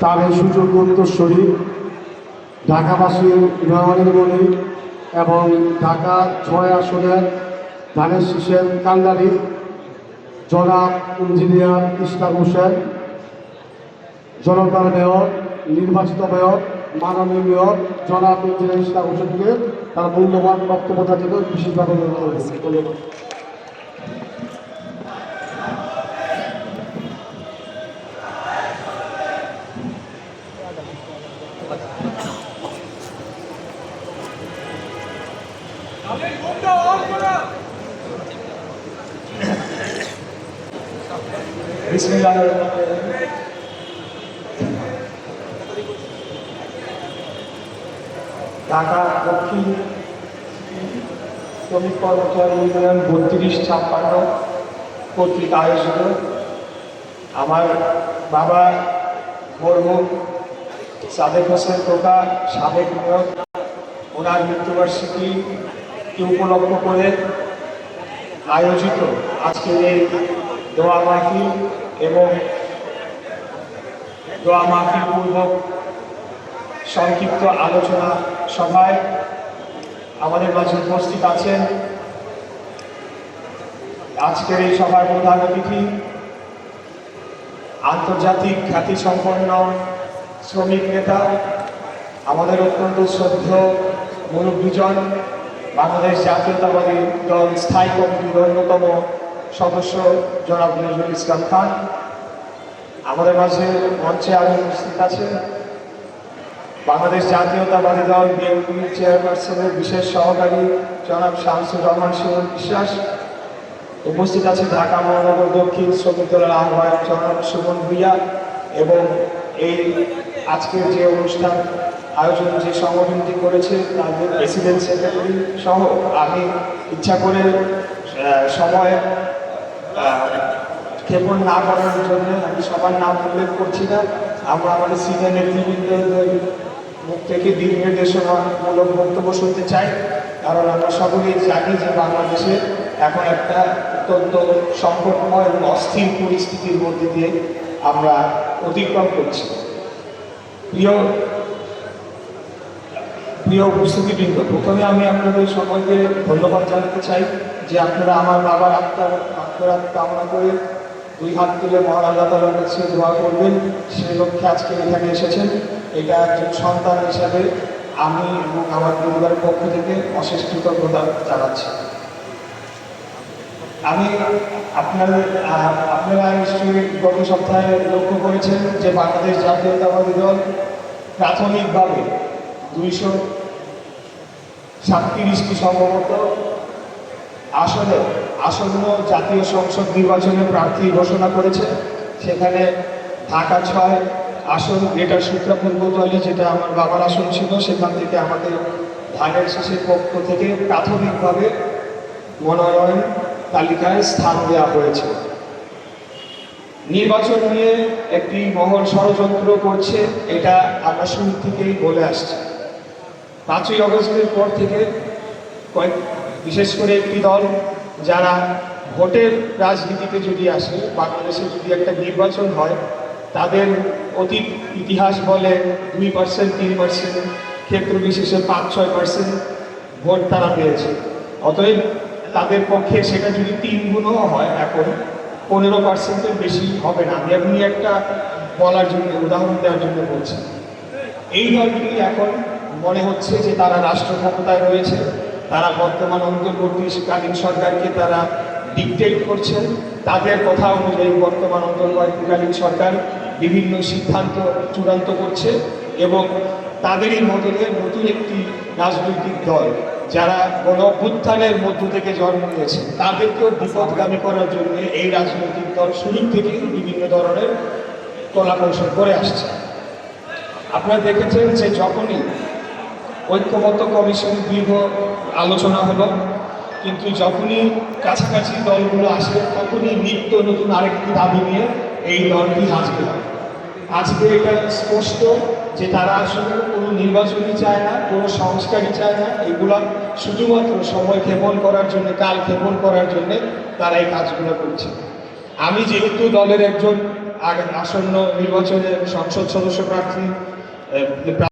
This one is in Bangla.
তার এই সুযোগ্য উত্তরসূরি ঢাকাবাসীর মেয়রের বলি এবং ঢাকা ৬ আসনের ধানের শীষের কান্ডারি জনাব ইঞ্জিনিয়ার ইশরাক হোসেন, জনতার মেয়র, নির্বাচিত মেয়র, মাননীয় মেয়র জনাব ইঞ্জিনিয়ার ইশরাক হোসেনকে তার মূল্যবান বক্তব্যটা থেকে বিশেষভাবে অনুরোধ করব। ঢাকা দক্ষিণ শ্রমিক কর্মচারী ইউনিয়ন ৩২-৫৬ কর্তৃক আয়োজিত আমার বাবা মরহুম সাদেক হোসেন টোকা, সাবেক মেয়র, ওনার মৃত্যুবার্ষিকীকে উপলক্ষ করে আয়োজিত আজকের এই দোয়া মাহফিল এবং দোয়া মাহফিল পূর্বক সংক্ষিপ্ত আলোচনা সভায় আমাদের মাঝে উপস্থিত আছেন আজকের এই সভার প্রধান অতিথি, আন্তর্জাতিক খ্যাতিসম্পন্ন শ্রমিক নেতা, আমাদের অত্যন্ত শ্রদ্ধেয় মুরব্বীজন, বাংলাদেশ জাতীয়তাবাদী দল স্থায়ী কমিটির অন্যতম সদস্য জনাব নজরুল ইসলাম খান। আমাদের মাঝে মঞ্চে আরও উপস্থিত আছেন বাংলাদেশ জাতীয়তাবাদী দল বিএনপির চেয়ারপারসনের বিশেষ সহকারী জনাব শামসুর রহমান শিমুল বিশ্বাস। উপস্থিত আছে ঢাকা মহানগর দক্ষিণ শ্রমিক দলের আহ্বায়ক জনাব সুমন ভুইয়া এবং এই আজকের যে অনুষ্ঠান আয়োজন যে সংগঠনটি করেছে তাদের প্রেসিডেন্ট সেক্রেটারি সহ। আমি ইচ্ছা করে সময় ক্ষেপণ না করার জন্য আমি সবার নাম উল্লেখ করছি না। আমরা আমাদের সিনিয়র নেতৃবৃন্দদের মুখ থেকে দিক নির্দেশনামূলক বক্তব্য শুনতে চাই, কারণ আমরা সকলেই জানি যে বাংলাদেশে এখন একটা অত্যন্ত সংকটময় এবং অস্থির পরিস্থিতির মধ্যে দিয়ে আমরা অতিক্রম করছি। প্রিয় উপস্থিতিবৃন্দ, প্রথমে আমি আপনাদের সকলকে ধন্যবাদ জানাতে চাই যে আপনারা আমার বাবার আত্মার কামনা করে দুই হাত তুলে মহান আল্লাহ তাআলার কাছে দোয়া করবেন, সেই লক্ষ্যে আজকে এখানে এসেছেন। এটা একজন সন্তান হিসাবে আমি এবং আমার পরিবারের পক্ষ থেকে অশেষ কৃতজ্ঞতা জানাচ্ছি। আমি আপনারা নিশ্চয়ই গত সপ্তাহে লক্ষ্য করেছেন যে বাংলাদেশ জাতীয়তাবাদী দল প্রাথমিকভাবে 237টি সম্ভবত আসন্ন জাতীয় সংসদ নির্বাচনে প্রার্থী ঘোষণা করেছে। সেখানে ঢাকা ৬ আসন গ্রেটার সুত্রাপুর কোতোয়ালি, যেটা আমার বাবার আসন ছিল, সেখান থেকে আমাদের ধানের শীষের পক্ষ থেকে প্রাথমিকভাবে মনোনয়ন তালিকায় স্থান দেওয়া হয়েছে। নির্বাচন নিয়ে একটি মহল ষড়যন্ত্র করছে, এটা আমরা শুরু থেকেই বলে আসছি। ৫ই আগস্টের পর থেকে বিশেষ করে একটি দল যারা ভোটের রাজনীতিতে যদি আসে, বাংলাদেশে যদি একটা নির্বাচন হয়, তাদের অতীত ইতিহাস বলে 2%, 3%, ক্ষেত্র বিশেষে 5-6% ভোট তারা পেয়েছে। অতএব তাদের পক্ষে সেটা যদি 3 গুণও হয়, এখন 15%-এর বেশি হবে না। আমি এমনি একটা বলার জন্য, উদাহরণ দেওয়ার জন্য বলছি। এই দলটি এখন মনে হচ্ছে যে তারা রাষ্ট্র ক্ষমতায় রয়েছে, তারা বর্তমান অন্তর্বর্তীকালীন সরকারকে তারা ডিকটেট করছেন। তাদের কথা অনুযায়ী বর্তমান অন্তর্বর্তীকালীন সরকার বিভিন্ন সিদ্ধান্ত চূড়ান্ত করছে এবং তাদেরই মদতে নতুন একটি রাজনৈতিক দল যারা গণ অভ্যুত্থানের মধ্য থেকে জন্ম নিয়েছে, তাদেরকেও বিপদগামী করার জন্য এই রাজনৈতিক দল শুরু থেকেই বিভিন্ন ধরনের কলাকৌশল করে আসছে। আপনারা দেখেছেন যে যখনই ঐক্যমত্য কমিশন দীর্ঘ আলোচনা হলো, কিন্তু যখনই কাছাকাছি দলগুলো আসে তখনই নিত্য নতুন আরেকটি দাবি নিয়ে এই দলটি হাজির হয়। আজকে এটা স্পষ্ট যে তারা আসলে কোনো নির্বাচনই চায় না, কোনো সংস্কারই চায় না। এগুলো শুধুমাত্র সময় ক্ষেপণ করার জন্য, কাল ক্ষেপণ করার জন্য তারা এই কাজগুলো করছে। আমি যেহেতু দলের একজন আসন্ন নির্বাচনে সংসদ সদস্য প্রার্থী